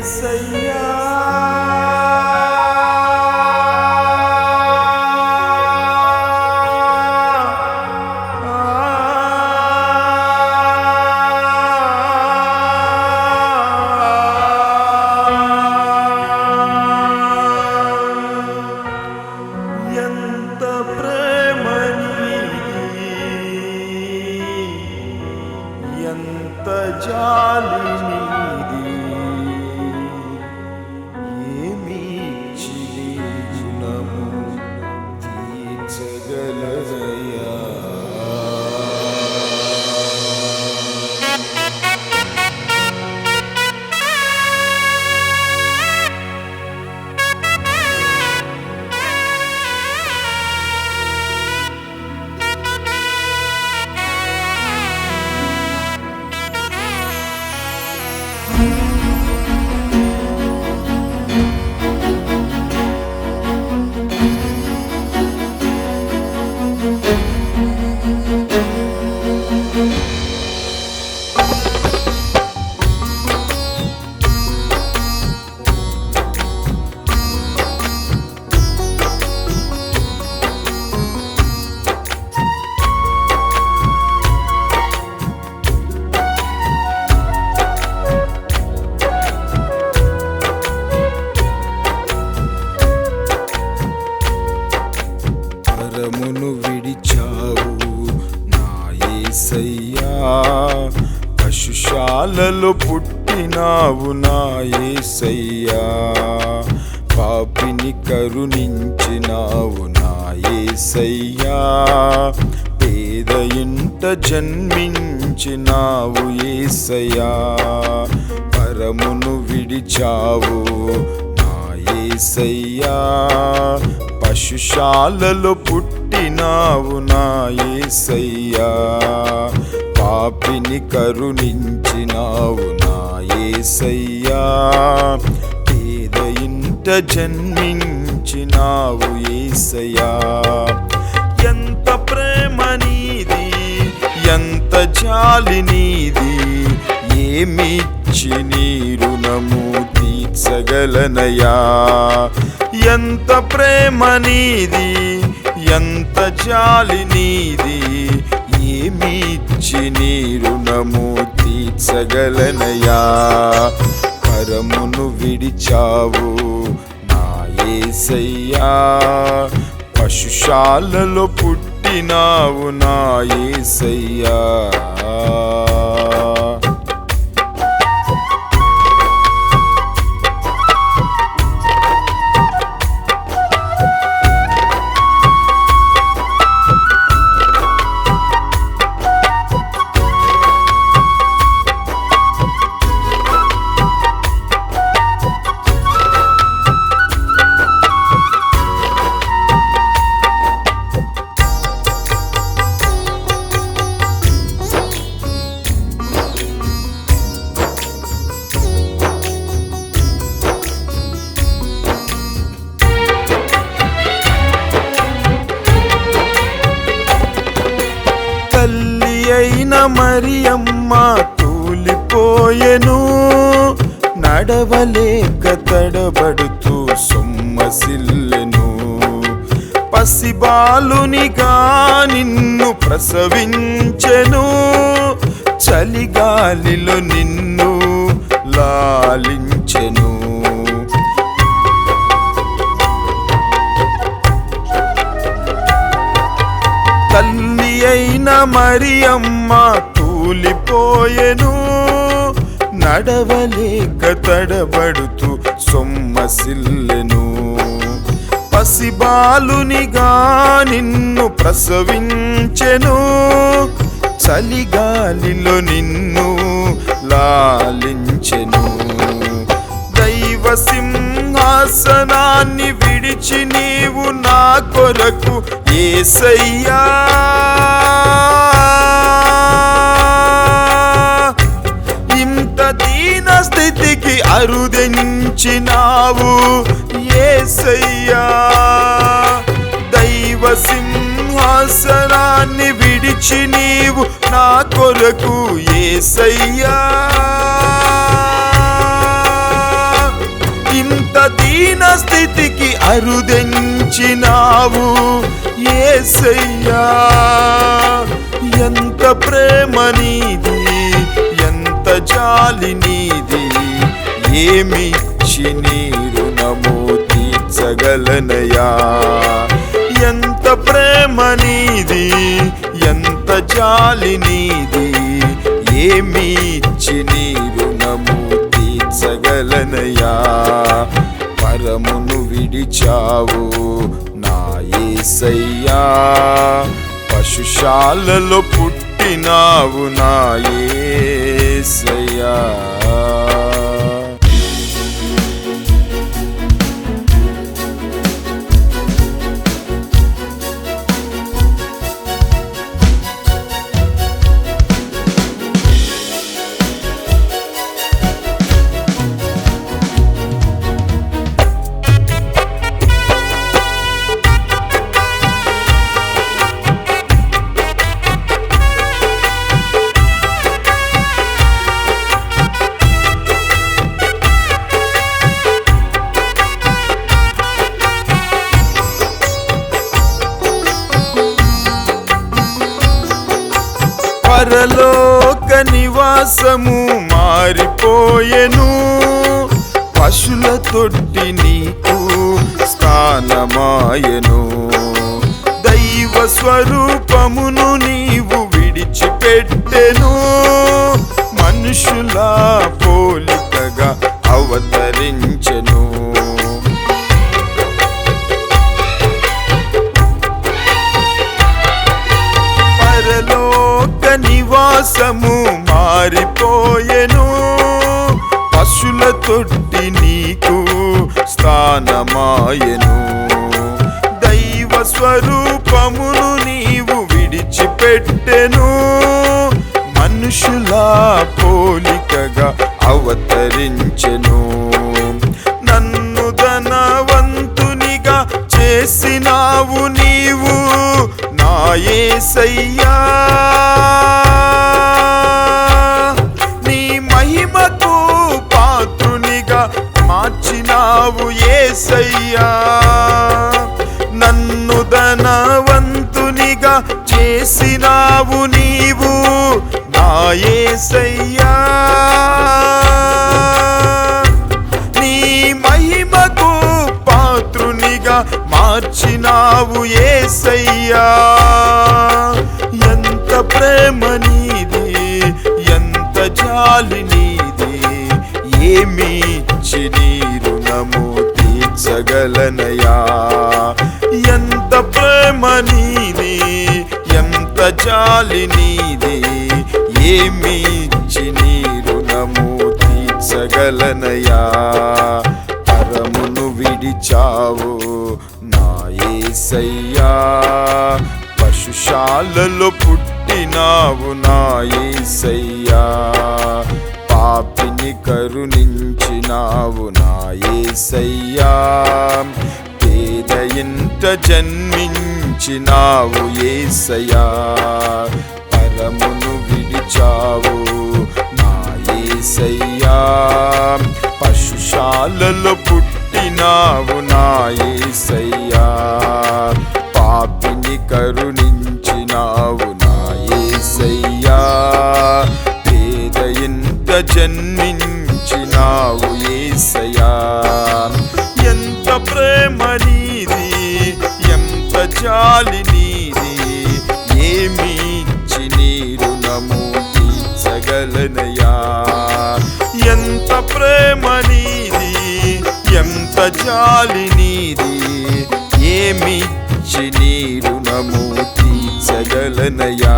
యేసయ్యా ఎంత ప్రేమ నీది, ఎంత జాలి నీది, ఏమిచ్చి నీ గుణము తీర్చగలదయ్యా. పరమును విడిచావు నా యేసయ్యా, పశుశాలలో పుట్టినావు నా యేసయ్యా, పాపిని కరుణించినావు నా యేసయ్యా, పేద ఇంట జన్మించినావు యేసయ్యా, పరమును విడిచావు నా యేసయ్యా, పశుశాలలో పుట్టినావు నా యేసయ్యా, పాపిని కరుణించినావు నా యేసయ్యా, పేద ఇంట జన్మించినావు యేసయ్యా. ఎంత ప్రేమ నీది, ఎంత జాలి నీది, ఏమిచ్చి నీ రుణము తీర్చగలనయా. ఎంత ప్రేమ నీది, ఎంత జాలి నీది, ఏమిచ్చి నీ రుణము తీర్చగలనయా. పరమును విడిచావు నా యేసయ్యా, పశుశాలలో పుట్టినావు నా యేసయ్యా. తల్లి అయిన మరియమ్మ తూలిపోయెను, నడవలేక తడబడుతూ సొమ్మసిల్లెను, పసిబాలునిగా నిన్ను ప్రసవించెను, చలిగాలిలో నిన్ను లాలించెను. తల్లి అయిన మరియమ్మ తూలిపోయెను, నడవలేక తడబడుతూ సొమ్మసిల్లెను, పసిబాలునిగా నిన్ను ప్రసవించెను, చలిగాలిలో నిన్ను లాలించెను. దైవ సింహాసనాన్ని విడిచి నీవు నా కొరకు యేసయ్యా, ఇంత దీన స్థితికి అరుదించినావు యేసయ్యా, దైవ సింహాసనాన్ని విడిచి నీవు నా కొరకు యేసయ్యా. దీన స్థితికి అరుదెంచినావు యేసయ్యా. ఎంత ప్రేమ నీది, ఎంత జాలి నీది, ఏమిచ్చి నీ రుణము తీర్చగలనయా. ఎంత ప్రేమ నీది, ఎంత జాలి నీది, ఏమిచ్చి నీ రుణము తీర్చగలనయా. పరమును విడిచావు నా యేసయ్యా, పశుశాలలో పుట్టినావు నా యేసయ్యా. పరలోక నివాసము మారిపోయెను, పశుల తొట్టి నీకు స్థానమాయెను. దైవ స్వరూపమును నీవు విడిచిపెట్టెను, మనుషుల పోలికగా అవతరించెను. పరలోక నివాసము మారిపోయెను, పశుల తొట్టి నీకు స్థానమాయెను. దైవ స్వరూపమును నీవు విడిచిపెట్టెను, మనుషుల పోలికగా అవతరించెను. నన్ను ధనవంతునిగా చేసినావు నీవు నా యేసయ్యా. నీ మహిమకు పాత్రునిగా మార్చినావు యేసయ్యా. నన్ను ధనవంతునిగా చేసినావు నీవు నా యేసయ్యా. నీ మహిమకు పాత్రునిగా మార్చినావు యేసయ్యా. ఎంత ప్రేమ నీది, ఎంత జాలి నీది, ఏమిచ్చి నీ రుణము తీర్చగలనయా. ఎంత ప్రేమ నీది, ఎంత జాలి నీది, ఏమిచ్చి నీ రుణము తీర్చగలనయా. పరమును విడిచావు నా యేసయ్యా, పశుశాలలో పుట్టినావు నా యేసయ్యా. పాపిని కరుణించినావు నా యేసయ్యా, పేద ఇంట జన్మించినావు యేసయ్యా. పరమును విడిచావు నా యేసయ్యా, పశుశాలలో పుట్టినావు నా యేసయ్యా. పాపిని కరుణించినావు నా యేసయ్యా, పేద ఇంట జన్మించినావు యేసయ్యా. ఎంత ప్రేమ నీది, ఎంత జాలి నీది, ఏమిచ్చి నీ రుణము తీర్చగలనయా. ఎంత ప్రేమ నీది, ఎంత జాలి నీది, ఏమిచ్చి నీ రుణము తీర్చగలనయా.